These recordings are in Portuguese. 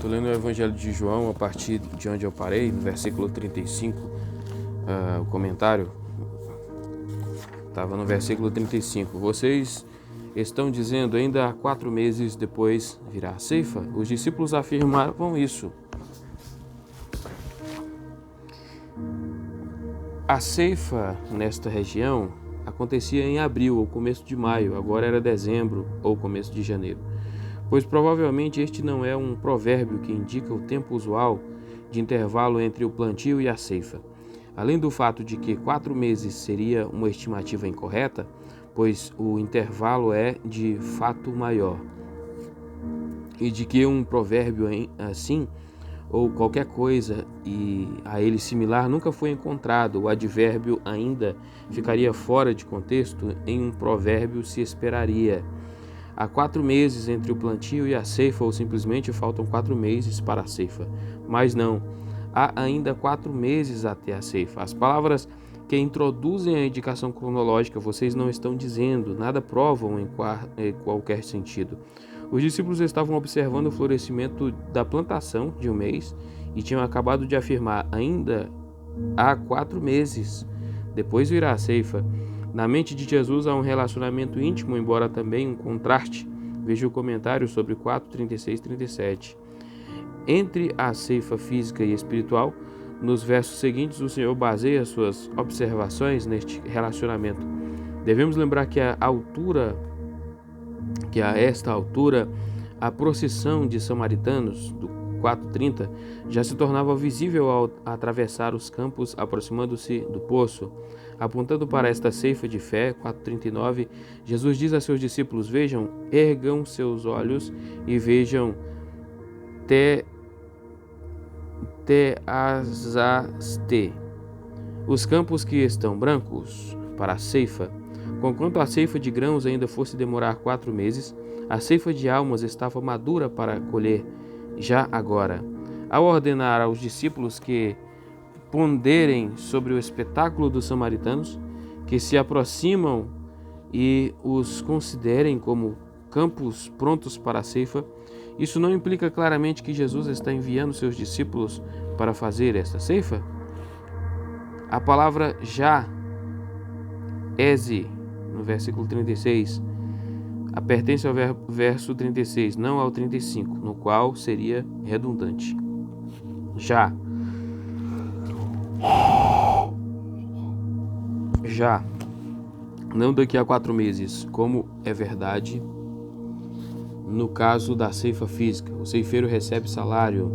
Estou lendo o Evangelho de João a partir de onde eu parei, no versículo 35, o comentário estava no versículo 35. Vocês estão dizendo, ainda há 4 meses depois virá a ceifa? Os discípulos afirmavam isso. A ceifa nesta região acontecia em abril ou começo de maio, agora era dezembro ou começo de janeiro. Pois provavelmente este não é um provérbio que indica o tempo usual de intervalo entre o plantio e a ceifa. Além do fato de que 4 meses seria uma estimativa incorreta, pois o intervalo é de fato maior, e de que um provérbio assim, ou qualquer coisa e a ele similar nunca foi encontrado, o advérbio ainda ficaria fora de contexto, em um provérbio se esperaria. Há 4 meses entre o plantio e a ceifa, ou simplesmente faltam 4 meses para a ceifa. Mas não, há ainda 4 meses até a ceifa. As palavras que introduzem a indicação cronológica, vocês não estão dizendo, nada provam em qualquer sentido. Os discípulos estavam observando o florescimento da plantação de um mês e tinham acabado de afirmar, ainda há 4 meses, depois virá a ceifa. Na mente de Jesus há um relacionamento íntimo, embora também um contraste. Veja o comentário sobre 4, 36 e 37. Entre a ceifa física e espiritual, nos versos seguintes, o Senhor baseia suas observações neste relacionamento. Devemos lembrar que a esta altura, a procissão de samaritanos, do 4:30, já se tornava visível ao atravessar os campos, aproximando-se do poço. Apontando para esta ceifa de fé, 4:39, Jesus diz a seus discípulos, vejam, ergam seus olhos e vejam Teazaste, os campos que estão brancos para a ceifa. Conquanto a ceifa de grãos ainda fosse demorar 4 meses, a ceifa de almas estava madura para colher já agora. Ao ordenar aos discípulos que ponderem sobre o espetáculo dos samaritanos, que se aproximam e os considerem como campos prontos para a ceifa, isso não implica claramente que Jesus está enviando seus discípulos para fazer esta ceifa? A palavra já, eze, no versículo 36, pertence ao verso 36, não ao 35, no qual seria redundante. Já, não daqui a 4 meses, como é verdade no caso da ceifa física. O ceifeiro recebe salário,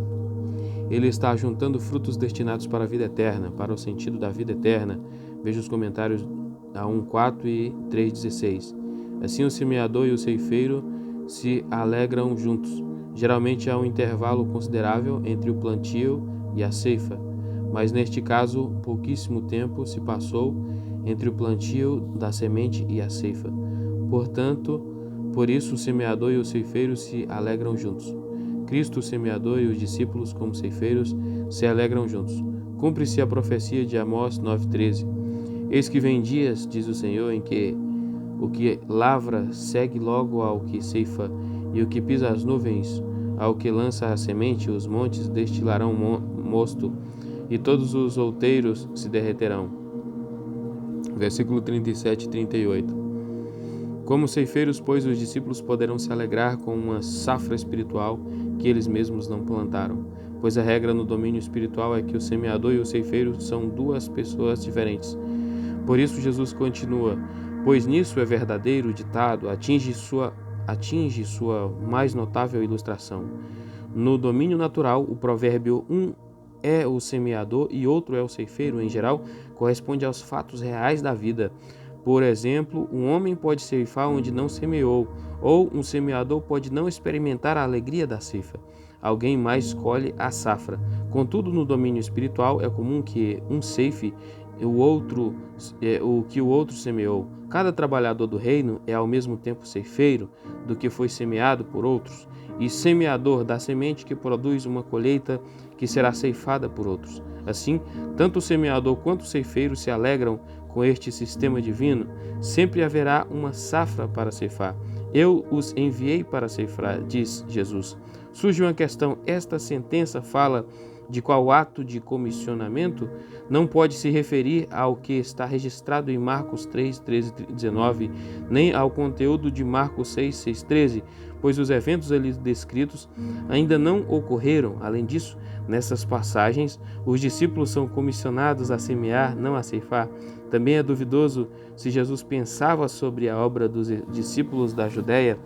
ele está juntando frutos destinados para a vida eterna, para o sentido da vida eterna. Veja os comentários a 1:4 e 3:16. Assim o semeador e o ceifeiro se alegram juntos. Geralmente há um intervalo considerável entre o plantio e a ceifa, mas neste caso pouquíssimo tempo se passou entre o plantio da semente e a ceifa. Portanto, por isso o semeador e o ceifeiro se alegram juntos. Cristo, o semeador, e os discípulos, como ceifeiros, se alegram juntos. Cumpre-se a profecia de Amós 9:13. Eis que vem dias, diz o Senhor, em que o que lavra segue logo ao que ceifa, e o que pisa as nuvens ao que lança a semente, os montes destilarão mosto, e todos os outeiros se derreterão. Versículo 37 e 38. Como ceifeiros, pois, os discípulos poderão se alegrar com uma safra espiritual que eles mesmos não plantaram, pois a regra no domínio espiritual é que o semeador e o ceifeiro são 2 pessoas diferentes. Por isso Jesus continua, pois nisso é verdadeiro o ditado, atinge sua mais notável ilustração. No domínio natural, o provérbio um é o semeador e outro é o ceifeiro, em geral, corresponde aos fatos reais da vida. Por exemplo, um homem pode ceifar onde não semeou, ou um semeador pode não experimentar a alegria da ceifa. Alguém mais colhe a safra. Contudo, no domínio espiritual, é comum que um ceife o que o outro semeou. Cada trabalhador do reino é ao mesmo tempo ceifeiro do que foi semeado por outros, e semeador da semente que produz uma colheita que será ceifada por outros. Assim, tanto o semeador quanto o ceifeiro se alegram com este sistema divino. Sempre haverá uma safra para ceifar. Eu os enviei para ceifar, diz Jesus. Surge uma questão: esta sentença fala de qual ato de comissionamento? Não pode se referir ao que está registrado em Marcos 3, 13 e 19, nem ao conteúdo de Marcos 6, 6, 13, pois os eventos ali descritos ainda não ocorreram. Além disso, nessas passagens, os discípulos são comissionados a semear, não a ceifar. Também é duvidoso se Jesus pensava sobre a obra dos discípulos da Judéia.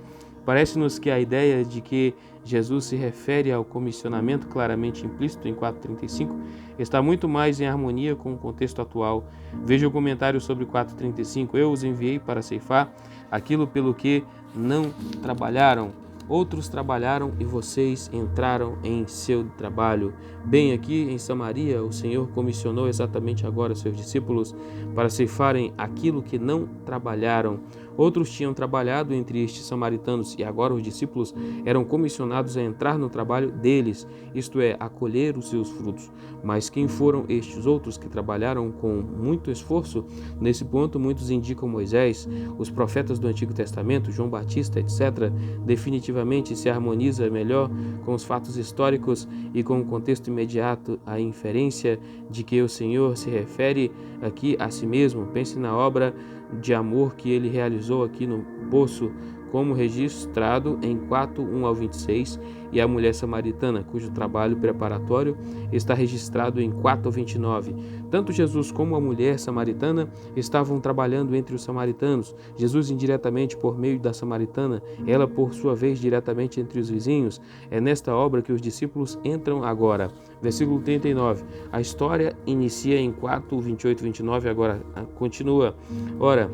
Parece-nos que a ideia de que Jesus se refere ao comissionamento claramente implícito em 4,35 está muito mais em harmonia com o contexto atual. Veja o comentário sobre 4,35. Eu os enviei para ceifar aquilo pelo que não trabalharam. Outros trabalharam e vocês entraram em seu trabalho. Bem, aqui em Samaria, o Senhor comissionou exatamente agora seus discípulos para ceifarem aquilo que não trabalharam. Outros tinham trabalhado entre estes samaritanos e agora os discípulos eram comissionados a entrar no trabalho deles, isto é, a colher os seus frutos. Mas quem foram estes outros que trabalharam com muito esforço? Nesse ponto, muitos indicam Moisés, os profetas do Antigo Testamento, João Batista, etc. Definitivamente se harmoniza melhor com os fatos históricos e com o contexto imediato a inferência de que o Senhor se refere aqui a si mesmo. Pense na obra de amor que ele realizou aqui no poço, como registrado em 4, 1 ao 26, e a mulher samaritana, cujo trabalho preparatório está registrado em 4 ao 29. Tanto Jesus como a mulher samaritana estavam trabalhando entre os samaritanos, Jesus indiretamente por meio da samaritana, ela por sua vez diretamente entre os vizinhos. É nesta obra que os discípulos entram agora. Versículo 39. A história inicia em 4, 28 e 29, agora continua. Ora,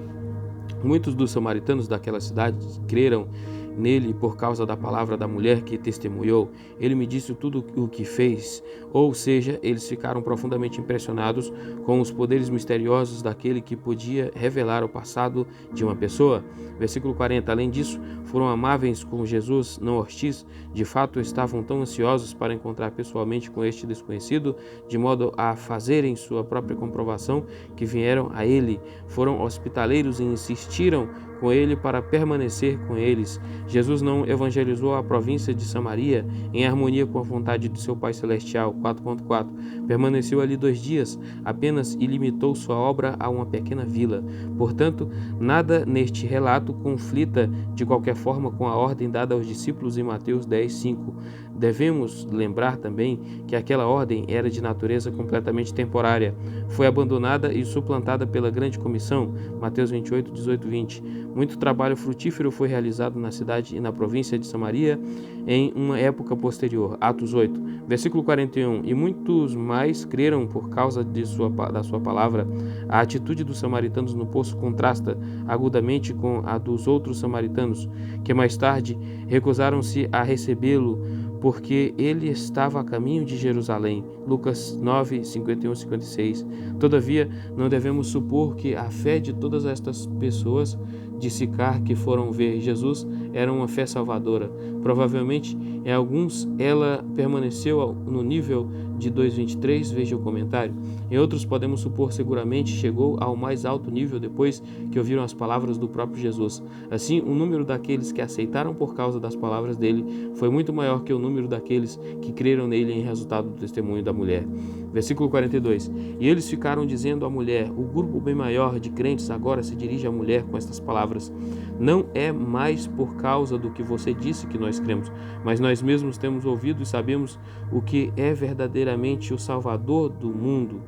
muitos dos samaritanos daquela cidade creram nele por causa da palavra da mulher que testemunhou. Ele me disse tudo o que fez. Ou seja, eles ficaram profundamente impressionados com os poderes misteriosos daquele que podia revelar o passado de uma pessoa. Versículo 40. Além disso, foram amáveis com Jesus, não hostis. De fato, estavam tão ansiosos para encontrar pessoalmente com este desconhecido, de modo a fazerem sua própria comprovação, que vieram a ele. Foram hospitaleiros e insistiram com ele para permanecer com eles. Jesus não evangelizou a província de Samaria em harmonia com a vontade de seu Pai Celestial. 4.4. Permaneceu ali 2 dias apenas e limitou sua obra a uma pequena vila. Portanto, nada neste relato conflita de qualquer forma com a ordem dada aos discípulos em Mateus 10:5. Devemos lembrar também que aquela ordem era de natureza completamente temporária. Foi abandonada e suplantada pela grande comissão. Mateus 28, 18 e 20. Muito trabalho frutífero foi realizado na cidade e na província de Samaria em uma época posterior. Atos 8, versículo 41. E muitos mais creram por causa da sua palavra. A atitude dos samaritanos no poço contrasta agudamente com a dos outros samaritanos, que mais tarde recusaram-se a recebê-lo, porque ele estava a caminho de Jerusalém. Lucas 9, 51 e 56. Todavia, não devemos supor que a fé de todas estas pessoas de Sicar que foram ver Jesus era uma fé salvadora. Provavelmente, em alguns, ela permaneceu no nível de 2,23, veja o comentário. Em outros, podemos supor seguramente chegou ao mais alto nível depois que ouviram as palavras do próprio Jesus. Assim, o número daqueles que aceitaram por causa das palavras dele foi muito maior que o número daqueles que creram nele em resultado do testemunho da mulher. Versículo 42. E eles ficaram dizendo à mulher: o grupo bem maior de crentes agora se dirige à mulher com estas palavras: não é mais por causa do que você disse que nós cremos, mas nós mesmos temos ouvido e sabemos o que é verdadeiramente o Salvador do mundo,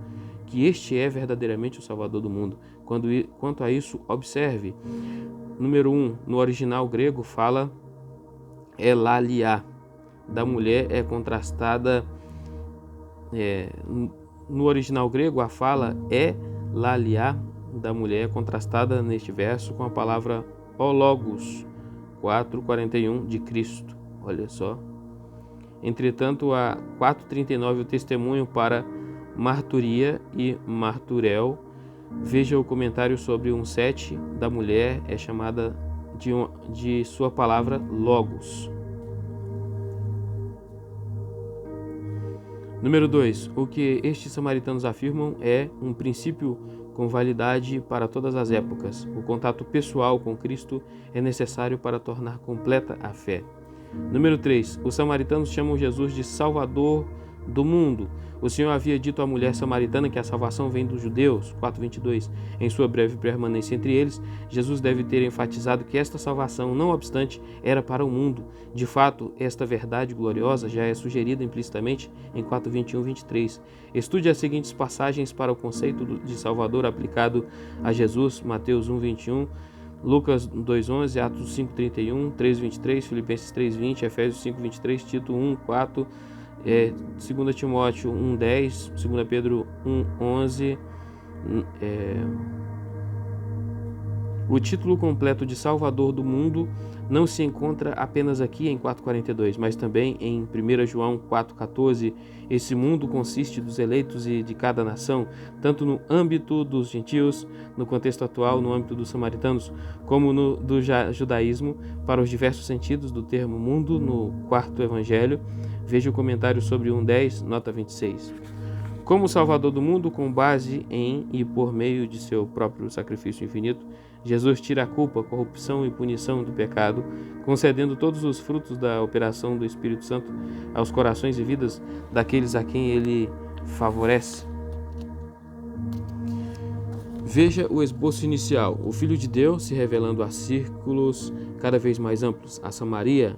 que este é verdadeiramente o Salvador do mundo. Quanto a isso, observe. Número 1, no original grego fala Elalia, da mulher é contrastada. No original grego, a fala Elalia, da mulher é contrastada neste verso com a palavra Logos, 4:41 de Cristo. Olha só. Entretanto, a 4:39 o testemunho para marturia e marturel. Veja o comentário sobre 1:7 da mulher é chamada de sua palavra Logos. Número 2. O que estes samaritanos afirmam é um princípio com validade para todas as épocas. O contato pessoal com Cristo é necessário para tornar completa a fé. Número 3. Os samaritanos chamam Jesus de Salvador do mundo. O Senhor havia dito à mulher samaritana que a salvação vem dos judeus, 4:22. Em sua breve permanência entre eles, Jesus deve ter enfatizado que esta salvação, não obstante, era para o mundo. De fato, esta verdade gloriosa já é sugerida implicitamente em 4:21-23. Estude as seguintes passagens para o conceito de Salvador aplicado a Jesus: Mateus 1:21, Lucas 2:11, Atos 5:31, 3:23, Filipenses 3:20, Efésios 5:23, Tito 1:4, 2 Timóteo 1:10, 2 Pedro 1:11. O título completo de Salvador do mundo não se encontra apenas aqui em 4:42, mas também em 1 João 4:14. Esse mundo consiste dos eleitos e de cada nação, tanto no âmbito dos gentios, no contexto atual, no âmbito dos samaritanos, como no do judaísmo, para os diversos sentidos do termo mundo no quarto evangelho. Veja o comentário sobre 1:10, nota 26. Como Salvador do mundo, com base em e por meio de seu próprio sacrifício infinito, Jesus tira a culpa, corrupção e punição do pecado, concedendo todos os frutos da operação do Espírito Santo aos corações e vidas daqueles a quem ele favorece. Veja o esboço inicial: o Filho de Deus se revelando a círculos cada vez mais amplos, a Samaria,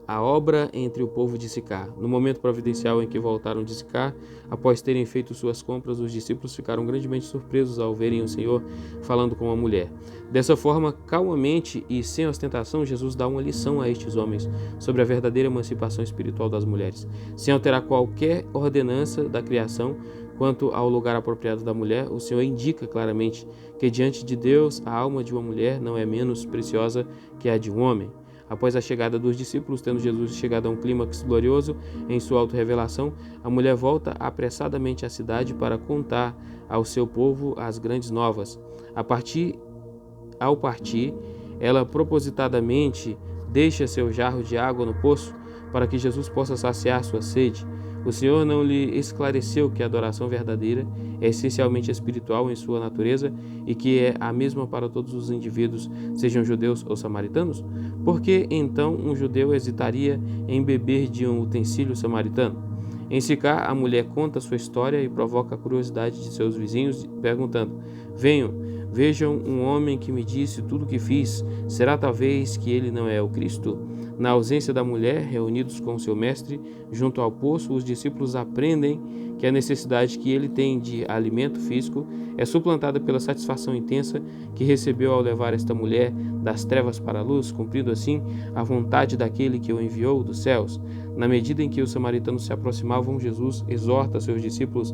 a obra entre o povo de Sicar. No momento providencial em que voltaram de Sicar, após terem feito suas compras, os discípulos ficaram grandemente surpresos ao verem o Senhor falando com a mulher. Dessa forma, calmamente e sem ostentação, Jesus dá uma lição a estes homens sobre a verdadeira emancipação espiritual das mulheres. Sem alterar qualquer ordenança da criação quanto ao lugar apropriado da mulher, o Senhor indica claramente que diante de Deus, a alma de uma mulher não é menos preciosa que a de um homem. Após a chegada dos discípulos, tendo Jesus chegado a um clímax glorioso em sua autorrevelação, a mulher volta apressadamente à cidade para contar ao seu povo as grandes novas. Ao partir, ela propositadamente deixa seu jarro de água no poço para que Jesus possa saciar sua sede. O Senhor não lhe esclareceu que a adoração verdadeira é essencialmente espiritual em sua natureza e que é a mesma para todos os indivíduos, sejam judeus ou samaritanos? Por que então um judeu hesitaria em beber de um utensílio samaritano? Em Sicar, a mulher conta sua história e provoca a curiosidade de seus vizinhos, perguntando: venham, vejam um homem que me disse tudo o que fiz. Será talvez que ele não é o Cristo? Na ausência da mulher, reunidos com seu mestre, junto ao poço, os discípulos aprendem que a necessidade que ele tem de alimento físico é suplantada pela satisfação intensa que recebeu ao levar esta mulher das trevas para a luz, cumprindo assim a vontade daquele que o enviou dos céus. Na medida em que os samaritanos se aproximavam, Jesus exorta seus discípulos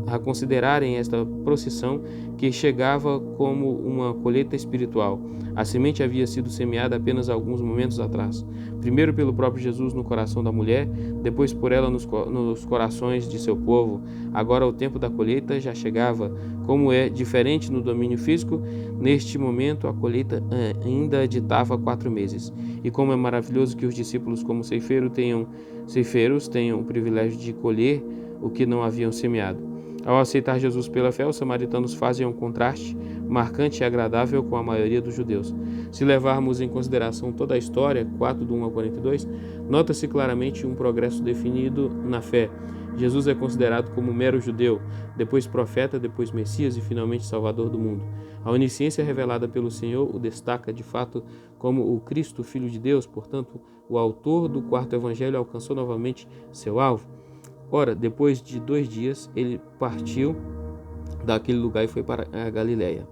a considerarem esta procissão que chegava como uma colheita espiritual. A semente havia sido semeada apenas alguns momentos atrás. Primeiro pelo próprio Jesus no coração da mulher, depois por ela nos corações de seu povo. Agora o tempo da colheita já chegava. Como é diferente no domínio físico, neste momento a colheita ainda ditava 4 meses. E como é maravilhoso que os discípulos, como ceifeiros, tenham o privilégio de colher o que não haviam semeado. Ao aceitar Jesus pela fé, os samaritanos fazem um contraste marcante e agradável com a maioria dos judeus. Se levarmos em consideração toda a história, 4 do 1 ao 42, nota-se claramente um progresso definido na fé. Jesus é considerado como mero judeu, depois profeta, depois Messias e finalmente Salvador do mundo. A onisciência revelada pelo Senhor o destaca de fato como o Cristo, Filho de Deus. Portanto, o autor do quarto evangelho alcançou novamente seu alvo. Ora, depois de 2 dias, ele partiu daquele lugar e foi para a Galiléia,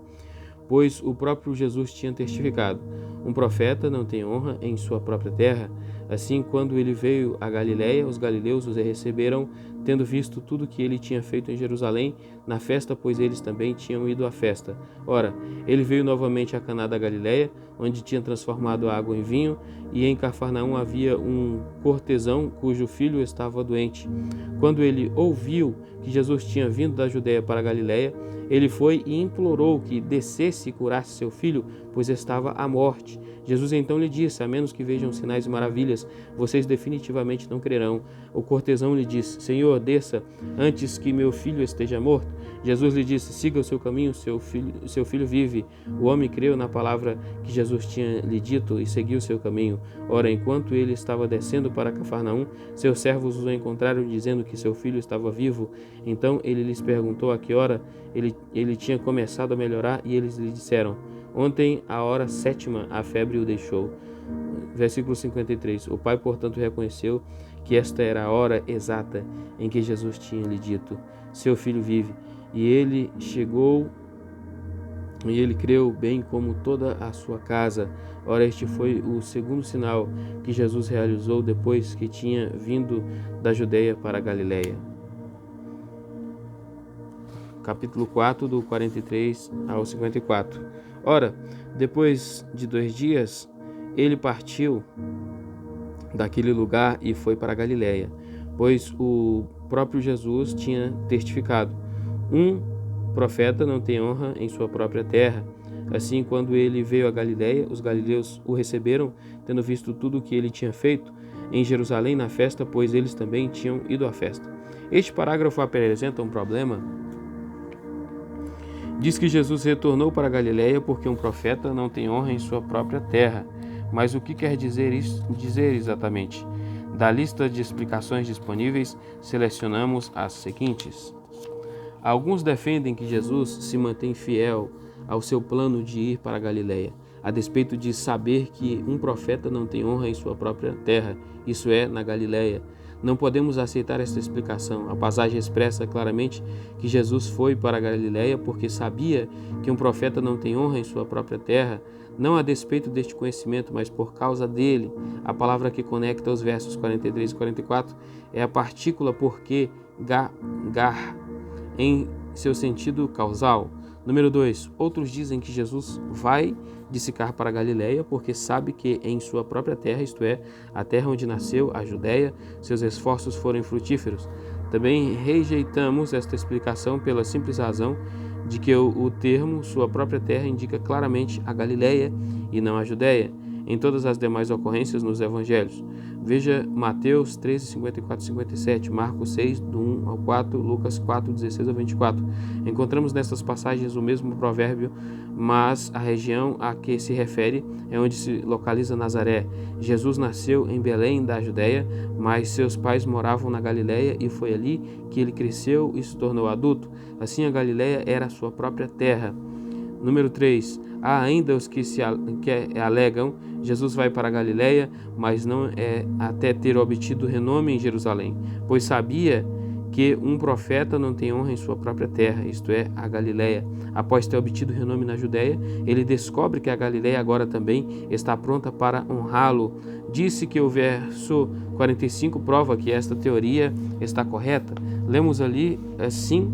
pois o próprio Jesus tinha testificado: um profeta não tem honra em sua própria terra. Assim, quando ele veio a Galiléia, os galileus os receberam, tendo visto tudo que ele tinha feito em Jerusalém na festa, pois eles também tinham ido à festa. Ora, ele veio novamente a Caná da Galiléia, onde tinha transformado a água em vinho, e em Cafarnaum havia um cortesão cujo filho estava doente. Quando ele ouviu que Jesus tinha vindo da Judéia para a Galiléia, ele foi e implorou que descesse e curasse seu filho, pois estava à morte. Jesus então lhe disse: a menos que vejam sinais e maravilhas, maravilhas, vocês definitivamente não crerão. O cortesão lhe disse: Senhor, desça antes que meu filho esteja morto. Jesus lhe disse: siga o seu caminho, seu filho vive. O homem creu na palavra que Jesus tinha lhe dito e seguiu seu caminho. Ora, enquanto ele estava descendo para Cafarnaum, seus servos o encontraram dizendo que seu filho estava vivo. Então ele lhes perguntou a que hora ele tinha começado a melhorar, e eles lhe disseram: ontem, à hora 7ª, a febre o deixou. Versículo 53. O pai, portanto, reconheceu que esta era a hora exata em que Jesus tinha lhe dito: seu filho vive. E ele creu, bem como toda a sua casa. Ora, este foi o segundo sinal que Jesus realizou depois que tinha vindo da Judeia para a Galiléia. Capítulo 4, do 43 ao 54. Ora, depois de 2 dias, ele partiu daquele lugar e foi para a Galiléia, pois o próprio Jesus tinha testificado: um profeta não tem honra em sua própria terra. Assim, quando ele veio a Galiléia, os galileus o receberam, tendo visto tudo o que ele tinha feito em Jerusalém na festa, pois eles também tinham ido à festa. Este parágrafo apresenta um problema. Diz que Jesus retornou para a Galiléia porque um profeta não tem honra em sua própria terra. Mas o que quer dizer exatamente? Da lista de explicações disponíveis, selecionamos as seguintes. Alguns defendem que Jesus se mantém fiel ao seu plano de ir para a Galiléia, a despeito de saber que um profeta não tem honra em sua própria terra, isso é, na Galiléia. Não podemos aceitar esta explicação. A passagem expressa claramente que Jesus foi para a Galiléia porque sabia que um profeta não tem honra em sua própria terra, não a despeito deste conhecimento, mas por causa dele. A palavra que conecta os versos 43 e 44 é a partícula porque, gar, em seu sentido causal. Número 2. Outros dizem que Jesus vai de Sicar para a Galiléia porque sabe que em sua própria terra, isto é, a terra onde nasceu, a Judéia, seus esforços foram frutíferos. Também rejeitamos esta explicação pela simples razão de que o termo sua própria terra indica claramente a Galiléia e não a Judéia em todas as demais ocorrências nos evangelhos. Veja Mateus 13, 54 e 57, Marcos 6, do 1 ao 4, Lucas 4, 16 ao 24. Encontramos nessas passagens o mesmo provérbio, mas a região a que se refere é onde se localiza Nazaré. Jesus nasceu em Belém da Judéia, mas seus pais moravam na Galiléia e foi ali que ele cresceu e se tornou adulto. Assim, a Galiléia era a sua própria terra. Número 3. Há ainda os que alegam Jesus vai para a Galiléia, mas não é até ter obtido renome em Jerusalém, pois sabia que um profeta não tem honra em sua própria terra, isto é, a Galiléia. Após ter obtido renome na Judéia, ele descobre que a Galiléia agora também está pronta para honrá-lo. Disse que o verso 45 prova que esta teoria está correta. Lemos ali assim: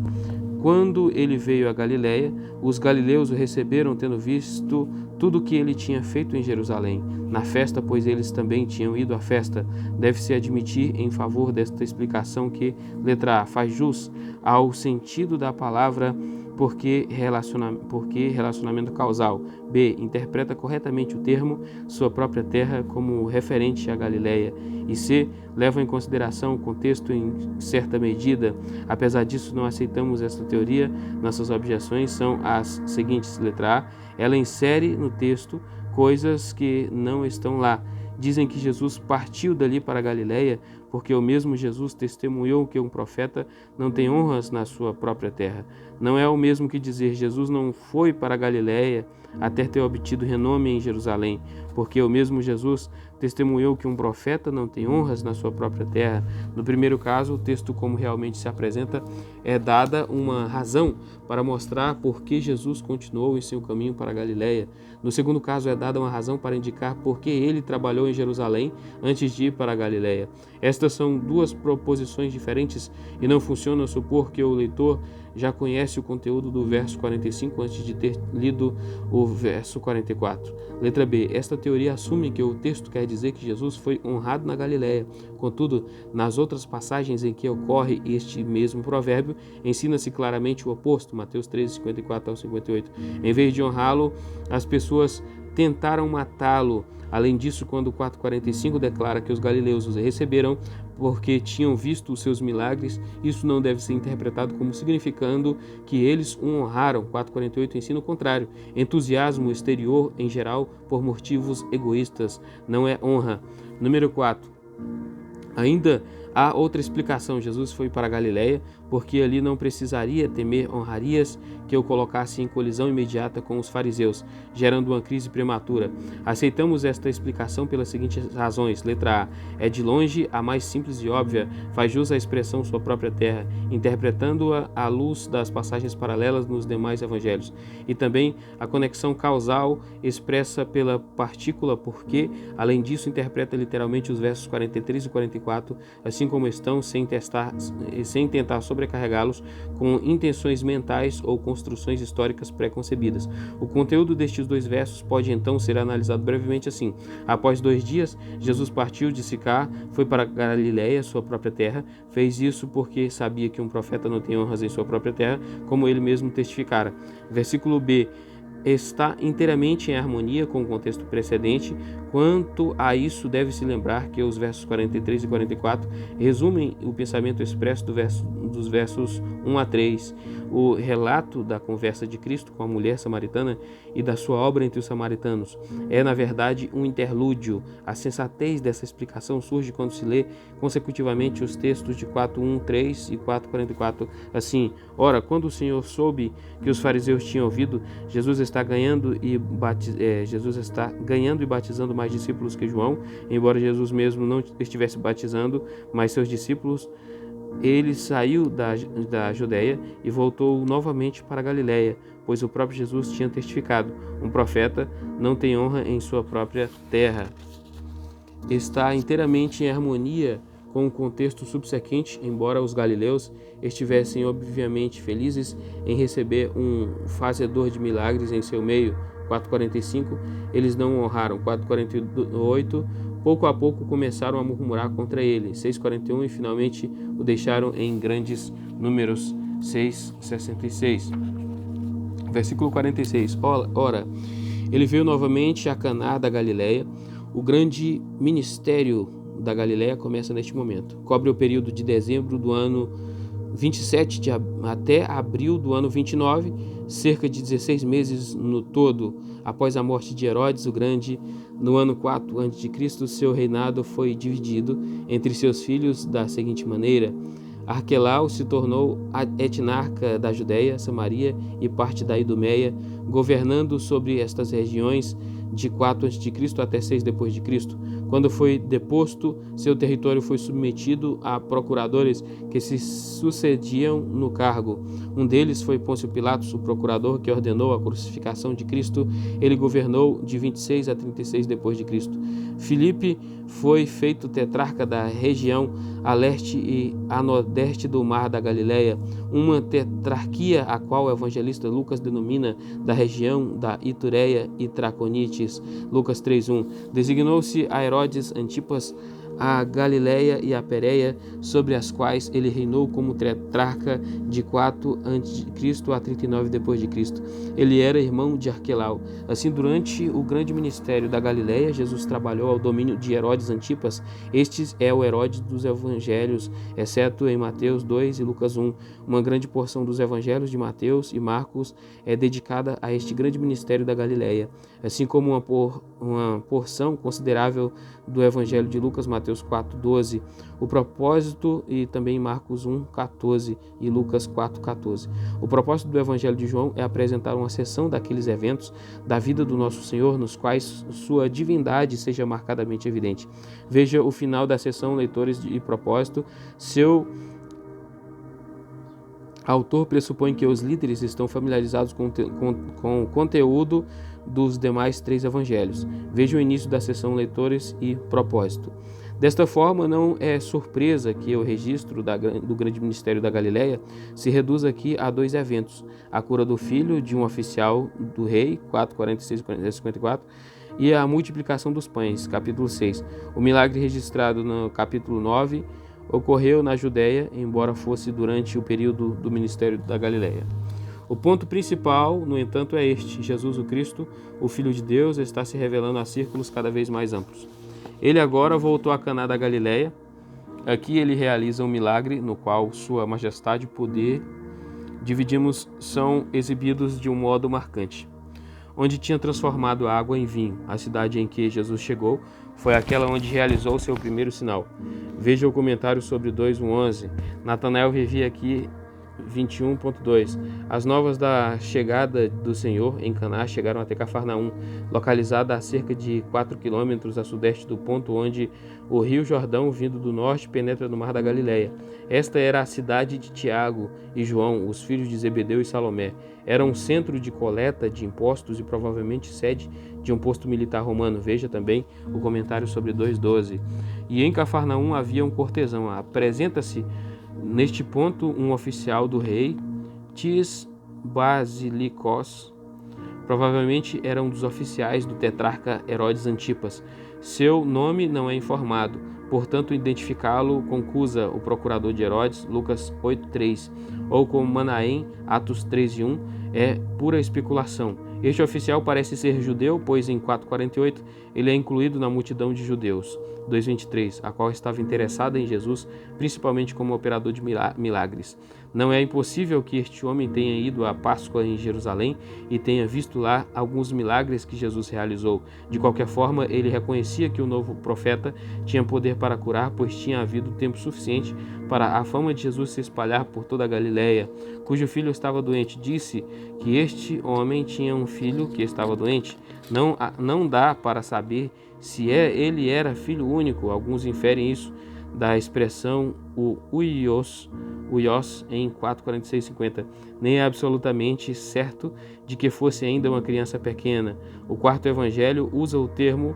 quando ele veio a Galiléia, os galileus o receberam, tendo visto tudo o que ele tinha feito em Jerusalém, na festa, pois eles também tinham ido à festa. Deve-se admitir em favor desta explicação que, letra A, faz jus ao sentido da palavra porque relacionamento causal. B, interpreta corretamente o termo sua própria terra como referente à Galiléia. E C, leva em consideração o contexto em certa medida. Apesar disso, não aceitamos esta teoria. Nossas objeções são as seguintes. Letra A, ela insere no texto coisas que não estão lá. Dizem que Jesus partiu dali para a Galiléia porque o mesmo Jesus testemunhou que um profeta não tem honras na sua própria terra. Não é o mesmo que dizer Jesus não foi para a Galiléia até ter obtido renome em Jerusalém, porque o mesmo Jesus testemunhou que um profeta não tem honras na sua própria terra. No primeiro caso, o texto como realmente se apresenta é dada uma razão para mostrar por que Jesus continuou em seu caminho para a Galiléia. No segundo caso, é dada uma razão para indicar por que ele trabalhou em Jerusalém antes de ir para a Galiléia. Estas são duas proposições diferentes e não funciona supor que o leitor já conhece o conteúdo do verso 45 antes de ter lido o verso 44. Letra B. Esta teoria assume que o texto quer dizer que Jesus foi honrado na Galiléia. Contudo, nas outras passagens em que ocorre este mesmo provérbio, ensina-se claramente o oposto. Mateus 13, 54 ao 58. Em vez de honrá-lo, as pessoas tentaram matá-lo. Além disso, quando 4:45 declara que os galileus os receberam porque tinham visto os seus milagres, isso não deve ser interpretado como significando que eles o honraram. 4:48 ensina o contrário. Entusiasmo exterior, em geral, por motivos egoístas, não é honra. Número 4. Ainda há outra explicação. Jesus foi para a Galileia porque ali não precisaria temer honrarias que o colocasse em colisão imediata com os fariseus, gerando uma crise prematura. Aceitamos esta explicação pelas seguintes razões. Letra A. É de longe a mais simples e óbvia, faz jus à expressão sua própria terra, interpretando-a à luz das passagens paralelas nos demais evangelhos. E também a conexão causal expressa pela partícula porque, além disso, interpreta literalmente os versos 43 e 44, assim como estão, sem tentar sobrecarregá-los com intenções mentais ou construções históricas pré-concebidas. O conteúdo destes dois versos pode então ser analisado brevemente assim. Após 2 dias, Jesus partiu de Sicar, foi para Galileia, sua própria terra. Fez isso porque sabia que um profeta não tem honras em sua própria terra, como ele mesmo testificara. Versículo B. Está inteiramente em harmonia com o contexto precedente. Quanto a isso, deve-se lembrar que os versos 43 e 44 resumem o pensamento expresso dos versos 1 a 3. O relato da conversa de Cristo com a mulher samaritana e da sua obra entre os samaritanos é, na verdade, um interlúdio. A sensatez dessa explicação surge quando se lê consecutivamente os textos de 4:1-3 e 4:44, assim: Ora, quando o Senhor soube que os fariseus tinham ouvido, Jesus está ganhando e batizando mais discípulos que João, embora Jesus mesmo não estivesse batizando, mas seus discípulos. Ele saiu da Judeia e voltou novamente para a Galileia, pois o próprio Jesus tinha testificado: um profeta não tem honra em sua própria terra. Está inteiramente em harmonia com o contexto subsequente, embora os galileus estivessem obviamente felizes em receber um fazedor de milagres em seu meio. 4:45, eles não o honraram. 4:48, pouco a pouco começaram a murmurar contra ele. 6:41, e finalmente o deixaram em grandes números. 6:66. Versículo 46. Ora, ele veio novamente a Caná da Galileia. O grande ministério da Galileia começa neste momento. Cobre o período de dezembro do ano 27 até abril do ano 29, cerca de 16 meses no todo. Após a morte de Herodes o Grande, no ano 4 a.C., seu reinado foi dividido entre seus filhos da seguinte maneira: Arquelau se tornou etnarca da Judéia, Samaria e parte da Idumeia, governando sobre estas regiões de 4 a.C. até 6 d.C. Quando foi deposto, seu território foi submetido a procuradores que se sucediam no cargo. Um deles foi Pôncio Pilatos, o procurador que ordenou a crucificação de Cristo. Ele governou de 26 a 36 d.C. Filipe foi feito tetrarca da região a leste e a nordeste do mar da Galileia, uma tetrarquia a qual o evangelista Lucas denomina da região da Itureia e Traconites. Lucas 3:1. Designou-se a Herodes Antipas a Galileia e a Pérea, sobre as quais ele reinou como tetrarca de 4 a.C. a 39 d.C. Ele era irmão de Arquelau. Assim, durante o grande ministério da Galileia, Jesus trabalhou ao domínio de Herodes Antipas. Este é o Herodes dos evangelhos, exceto em Mateus 2 e Lucas 1. Uma grande porção dos evangelhos de Mateus e Marcos é dedicada a este grande ministério da Galileia, assim como uma porção considerável do evangelho de Lucas, Mateus 4:12, o propósito, e também Marcos 1:14 e Lucas 4:14. O propósito do evangelho de João é apresentar uma seção daqueles eventos da vida do nosso Senhor nos quais sua divindade seja marcadamente evidente. Veja o final da seção Leitores e Propósito. Seu autor pressupõe que os líderes estão familiarizados com o conteúdo dos demais 3 evangelhos. Veja o início da seção Leitores e Propósito. Desta forma, não é surpresa que o registro do grande ministério da Galileia se reduza aqui a 2 eventos: a cura do filho de um oficial do rei, 4:46 e 54, e a multiplicação dos pães, capítulo 6. O milagre registrado no capítulo 9 ocorreu na Judéia, embora fosse durante o período do ministério da Galileia. O ponto principal, no entanto, é este: Jesus o Cristo, o Filho de Deus, está se revelando a círculos cada vez mais amplos. Ele agora voltou a Caná da Galileia. Aqui ele realiza um milagre no qual sua majestade e poder são exibidos de um modo marcante. Onde tinha transformado a água em vinho, a cidade em que Jesus chegou foi aquela onde realizou seu primeiro sinal. Veja o comentário sobre 2:11. Natanael vivia aqui. 21.2. As novas da chegada do Senhor em Caná chegaram até Cafarnaum, localizada a cerca de 4 quilômetros a sudeste do ponto onde o rio Jordão, vindo do norte, penetra no mar da Galileia. Esta era a cidade de Tiago e João, os filhos de Zebedeu e Salomé. Era um centro de coleta de impostos e provavelmente sede de um posto militar romano. Veja também o comentário sobre 2:12. E em Cafarnaum havia um cortesão. Apresenta-se neste ponto um oficial do rei, Tis Basilikos, provavelmente era um dos oficiais do tetrarca Herodes Antipas. Seu nome não é informado, portanto identificá-lo com Cusa, o procurador de Herodes, Lucas 8:3, ou com Manaém, Atos 13:1, é pura especulação. Este oficial parece ser judeu, pois em 4:48 ele é incluído na multidão de judeus. 2:23, a qual estava interessada em Jesus, principalmente como operador de milagres. Não é impossível que este homem tenha ido à Páscoa em Jerusalém e tenha visto lá alguns milagres que Jesus realizou. De qualquer forma, ele reconhecia que o novo profeta tinha poder para curar, pois tinha havido tempo suficiente para a fama de Jesus se espalhar por toda a Galileia, cujo filho estava doente. Disse que este homem tinha um filho que estava doente. Não dá para saber se ele era filho único. Alguns inferem isso da expressão o uios em 4:46-50. Nem é absolutamente certo de que fosse ainda uma criança pequena. O quarto evangelho usa o termo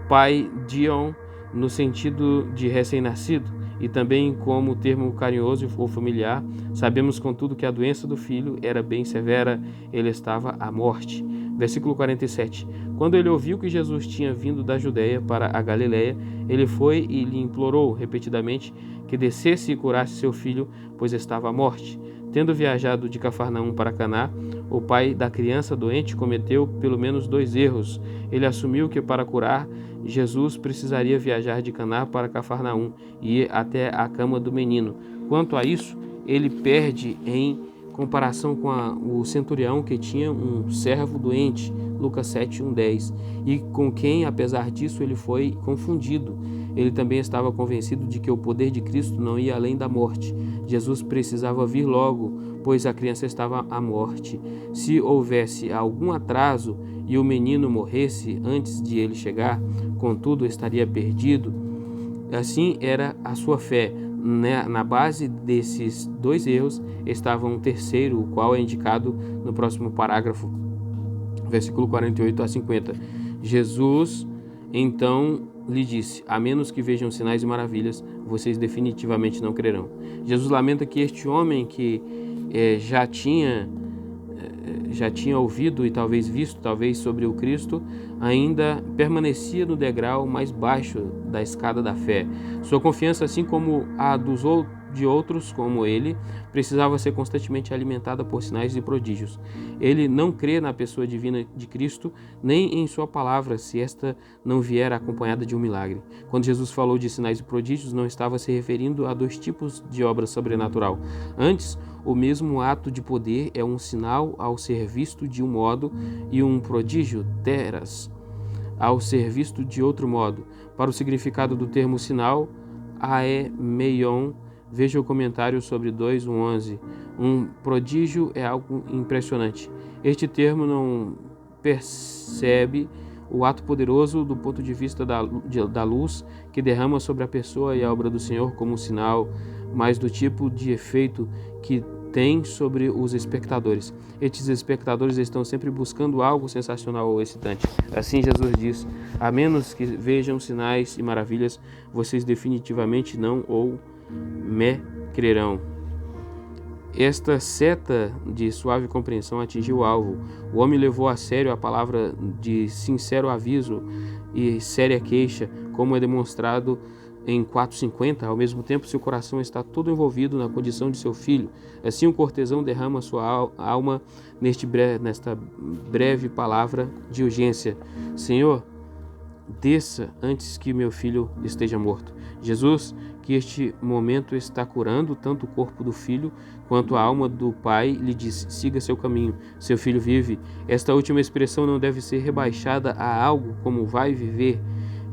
pai dion no sentido de recém-nascido e também como termo carinhoso ou familiar. Sabemos, contudo, que a doença do filho era bem severa, ele estava à morte. Versículo 47. Quando ele ouviu que Jesus tinha vindo da Judeia para a Galileia, ele foi e lhe implorou repetidamente que descesse e curasse seu filho, pois estava à morte. Tendo viajado de Cafarnaum para Caná, o pai da criança doente cometeu pelo menos 2 erros. Ele assumiu que para curar Jesus precisaria viajar de Caná para Cafarnaum e ir até a cama do menino. Quanto a isso, ele perde em comparação com o centurião que tinha um servo doente, Lucas 7:10, e com quem, apesar disso, ele foi confundido. Ele também estava convencido de que o poder de Cristo não ia além da morte. Jesus precisava vir logo, pois a criança estava à morte. Se houvesse algum atraso e o menino morresse antes de ele chegar, contudo estaria perdido. Assim era a sua fé. Na base desses 2 erros estava um terceiro, o qual é indicado no próximo parágrafo, versículo 48-50. Jesus então lhe disse: a menos que vejam sinais e maravilhas, vocês definitivamente não crerão. Jesus lamenta que este homem que já tinha ouvido e talvez visto, talvez sobre o Cristo, ainda permanecia no degrau mais baixo da escada da fé. Sua confiança, assim como a de outros como ele, precisava ser constantemente alimentada por sinais e prodígios. Ele não crê na pessoa divina de Cristo, nem em sua palavra, se esta não vier acompanhada de um milagre. Quando Jesus falou de sinais e prodígios, não estava se referindo a 2 tipos de obra sobrenatural. Antes, o mesmo ato de poder é um sinal ao ser visto de um modo e um prodígio, teras, ao ser visto de outro modo. Para o significado do termo sinal, aemeion, veja o comentário sobre 2:11. Um prodígio é algo impressionante. Este termo não percebe o ato poderoso do ponto de vista da luz que derrama sobre a pessoa e a obra do Senhor como um sinal, mas do tipo de efeito que tem sobre os espectadores. Estes espectadores estão sempre buscando algo sensacional ou excitante. Assim Jesus diz: a menos que vejam sinais e maravilhas, vocês definitivamente não ou me crerão. Esta seta de suave compreensão atingiu o alvo. O homem levou a sério a palavra de sincero aviso e séria queixa, como é demonstrado em 4:50, ao mesmo tempo seu coração está todo envolvido na condição de seu filho. Assim o cortesão derrama sua alma nesta breve palavra de urgência: Senhor, desça antes que meu filho esteja morto. Jesus, que este momento está curando tanto o corpo do filho quanto a alma do pai, lhe diz: siga seu caminho, seu filho vive. Esta última expressão não deve ser rebaixada a algo como vai viver.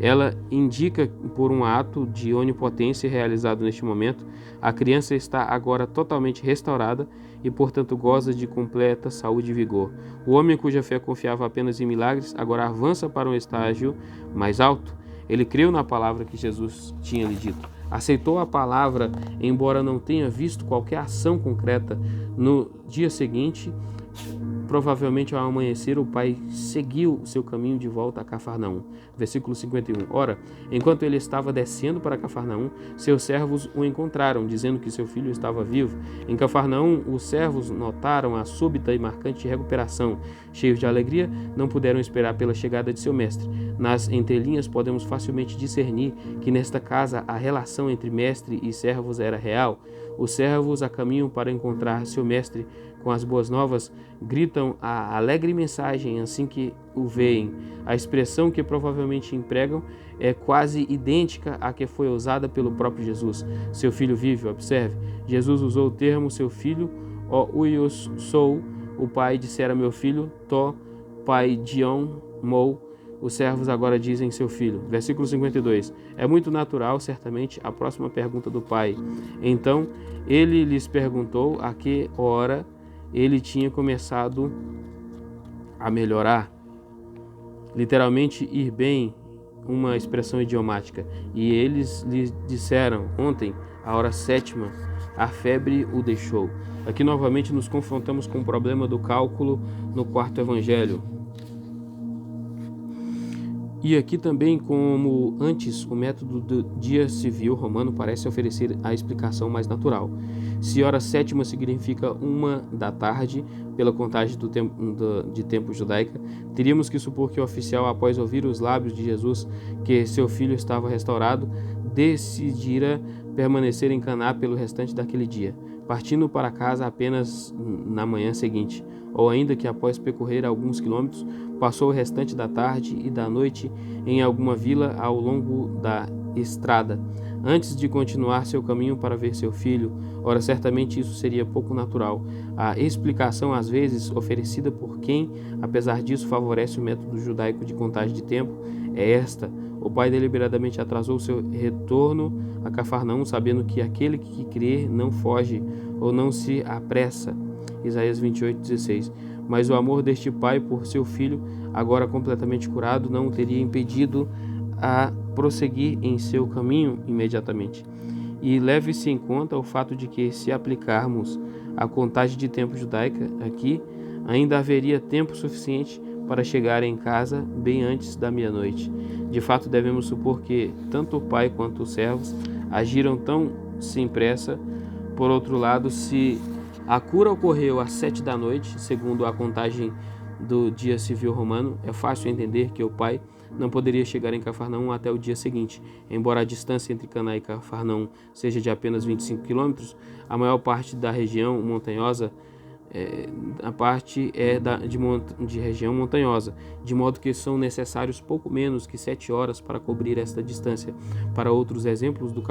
Ela indica, por um ato de onipotência realizado neste momento, a criança está agora totalmente restaurada e, portanto, goza de completa saúde e vigor. O homem cuja fé confiava apenas em milagres agora avança para um estágio mais alto. Ele creu na palavra que Jesus tinha lhe dito. Aceitou a palavra, embora não tenha visto qualquer ação concreta. No dia seguinte, provavelmente ao amanhecer, o pai seguiu seu caminho de volta a Cafarnaum. Versículo 51. Ora, enquanto ele estava descendo para Cafarnaum, seus servos o encontraram, dizendo que seu filho estava vivo. Em Cafarnaum, os servos notaram a súbita e marcante recuperação. Cheios de alegria, não puderam esperar pela chegada de seu mestre. Nas entrelinhas podemos facilmente discernir que nesta casa a relação entre mestre e servos era real. Os servos a caminho para encontrar seu mestre com as boas novas, gritam a alegre mensagem assim que o veem. A expressão que provavelmente empregam é quase idêntica à que foi usada pelo próprio Jesus. Seu filho vive, observe. Jesus usou o termo seu filho, ó uios sou, o pai dissera meu filho, to, pai dion, mou. Os servos agora dizem seu filho. Versículo 52. É muito natural, certamente, a próxima pergunta do pai. Então, ele lhes perguntou a que hora ele tinha começado a melhorar. Literalmente, ir bem, uma expressão idiomática. E eles lhe disseram, ontem, a hora 7ª, a febre o deixou. Aqui, novamente, nos confrontamos com o problema do cálculo no quarto evangelho. E aqui também, como antes, o método do dia civil romano parece oferecer a explicação mais natural. Se hora 7ª significa 1h, pela contagem de tempo judaica, teríamos que supor que o oficial, após ouvir os lábios de Jesus que seu filho estava restaurado, decidira permanecer em Caná pelo restante daquele dia, partindo para casa apenas na manhã seguinte, ou ainda que após percorrer alguns quilômetros, passou o restante da tarde e da noite em alguma vila ao longo da estrada, antes de continuar seu caminho para ver seu filho. Ora, certamente isso seria pouco natural. A explicação, às vezes, oferecida por quem, apesar disso, favorece o método judaico de contagem de tempo, é esta: o pai deliberadamente atrasou seu retorno a Cafarnaum, sabendo que aquele que crer não foge ou não se apressa. Isaías 28:16. Mas o amor deste pai por seu filho, agora completamente curado, não o teria impedido a prosseguir em seu caminho imediatamente. E leve-se em conta o fato de que, se aplicarmos a contagem de tempo judaica aqui, ainda haveria tempo suficiente para chegar em casa bem antes da meia-noite. De fato, devemos supor que tanto o pai quanto os servos agiram tão sem pressa. Por outro lado, se a cura ocorreu às 7h, segundo a contagem do dia civil romano, é fácil entender que o pai não poderia chegar em Cafarnaum até o dia seguinte. Embora a distância entre Caná e Cafarnaum seja de apenas 25 quilômetros, a maior parte da região montanhosa de região montanhosa, de modo que são necessários pouco menos que 7 horas para cobrir esta distância. Para outros exemplos do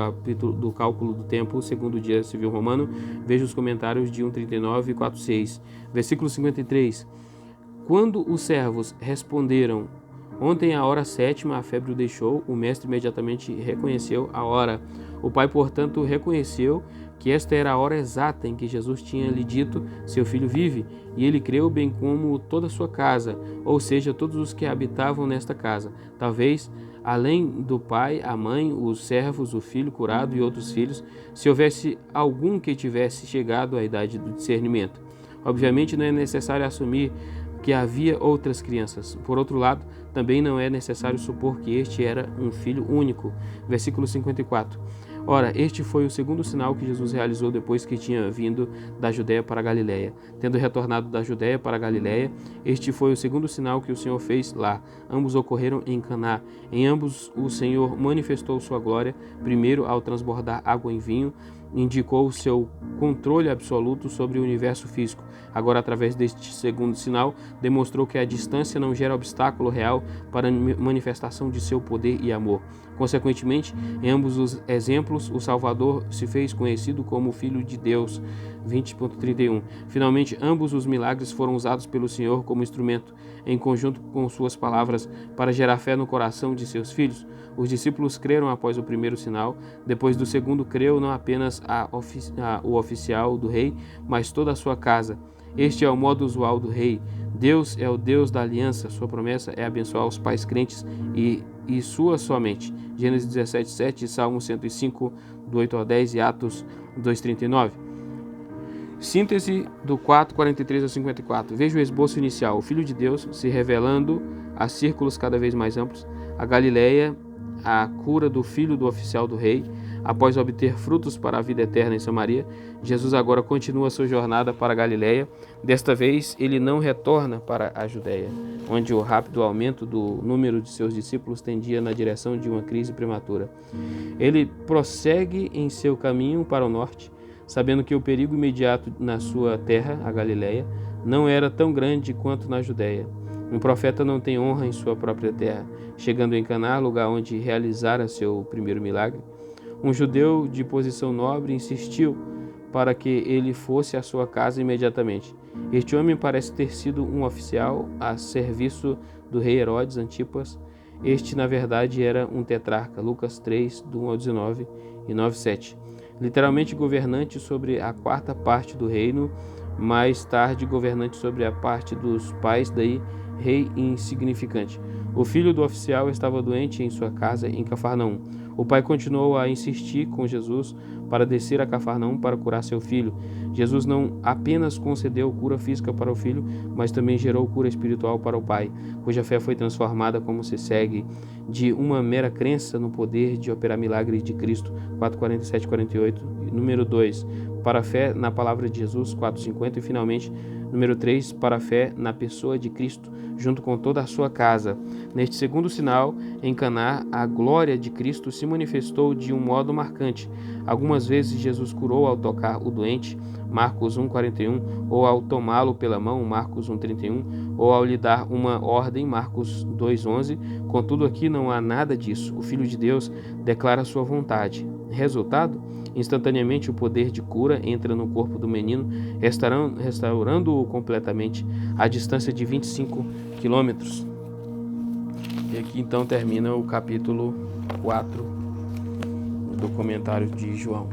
cálculo do tempo, segundo o dia civil romano, veja os comentários de 1:39 e 4:6. Versículo 53. Quando os servos responderam, ontem à hora 7ª a febre o deixou, o mestre imediatamente reconheceu a hora. O pai, portanto, reconheceu que esta era a hora exata em que Jesus tinha lhe dito, seu filho vive, e ele creu, bem como toda a sua casa, ou seja, todos os que habitavam nesta casa. Talvez, além do pai, a mãe, os servos, o filho curado e outros filhos, se houvesse algum que tivesse chegado à idade do discernimento. Obviamente não é necessário assumir que havia outras crianças. Por outro lado, também não é necessário supor que este era um filho único. Versículo 54. Ora, este foi o segundo sinal que Jesus realizou depois que tinha vindo da Judéia para a Galiléia. Tendo retornado da Judéia para a Galiléia, este foi o segundo sinal que o Senhor fez lá. Ambos ocorreram em Caná. Em ambos o Senhor manifestou sua glória, primeiro ao transbordar água em vinho, indicou seu controle absoluto sobre o universo físico. Agora, através deste segundo sinal, demonstrou que a distância não gera obstáculo real para a manifestação de seu poder e amor. Consequentemente, em ambos os exemplos, o Salvador se fez conhecido como Filho de Deus. 20.31. Finalmente, ambos os milagres foram usados pelo Senhor como instrumento, em conjunto com suas palavras, para gerar fé no coração de seus filhos. Os discípulos creram após o primeiro sinal, depois do segundo creu não apenas o oficial do rei, mas toda a sua casa. Este é o modo usual do rei. Deus é o Deus da aliança, sua promessa é abençoar os pais crentes e sua somente. Gênesis 17:7, Salmo 105, do 8 ao 10 e Atos 2:39. Síntese do 4:43 a 54. Veja o esboço inicial. O Filho de Deus se revelando a círculos cada vez mais amplos. A Galiléia, a cura do filho do oficial do rei. Após obter frutos para a vida eterna em Samaria, Jesus agora continua sua jornada para a Galiléia. Desta vez, ele não retorna para a Judéia, onde o rápido aumento do número de seus discípulos tendia na direção de uma crise prematura. Ele prossegue em seu caminho para o norte, sabendo que o perigo imediato na sua terra, a Galiléia, não era tão grande quanto na Judéia. Um profeta não tem honra em sua própria terra. Chegando em Caná, lugar onde realizara seu primeiro milagre, um judeu de posição nobre insistiu para que ele fosse à sua casa imediatamente. Este homem parece ter sido um oficial a serviço do rei Herodes Antipas. Este, na verdade, era um tetrarca. Lucas 3, do 1 ao 19 e 9:7. Literalmente governante sobre a quarta parte do reino, mais tarde governante sobre a parte dos pais, daí rei insignificante. O filho do oficial estava doente em sua casa em Cafarnaum. O pai continuou a insistir com Jesus para descer a Cafarnaum para curar seu filho. Jesus não apenas concedeu cura física para o filho, mas também gerou cura espiritual para o pai, cuja fé foi transformada, como se segue, de uma mera crença no poder de operar milagres de Cristo, 4:47 e 48. Número 2, para a fé na palavra de Jesus, 4:50. E finalmente, número 3, para a fé na pessoa de Cristo, junto com toda a sua casa. Neste segundo sinal, em Caná, a glória de Cristo se manifestou de um modo marcante. Algumas vezes Jesus curou ao tocar o doente, Marcos 1:41, ou ao tomá-lo pela mão, Marcos 1:31, ou ao lhe dar uma ordem, Marcos 2:11. Contudo, aqui não há nada disso. O Filho de Deus declara sua vontade. Resultado? Instantaneamente o poder de cura entra no corpo do menino, restaurando-o completamente à distância de 25 quilômetros. E aqui então termina o capítulo 4 do comentário de João.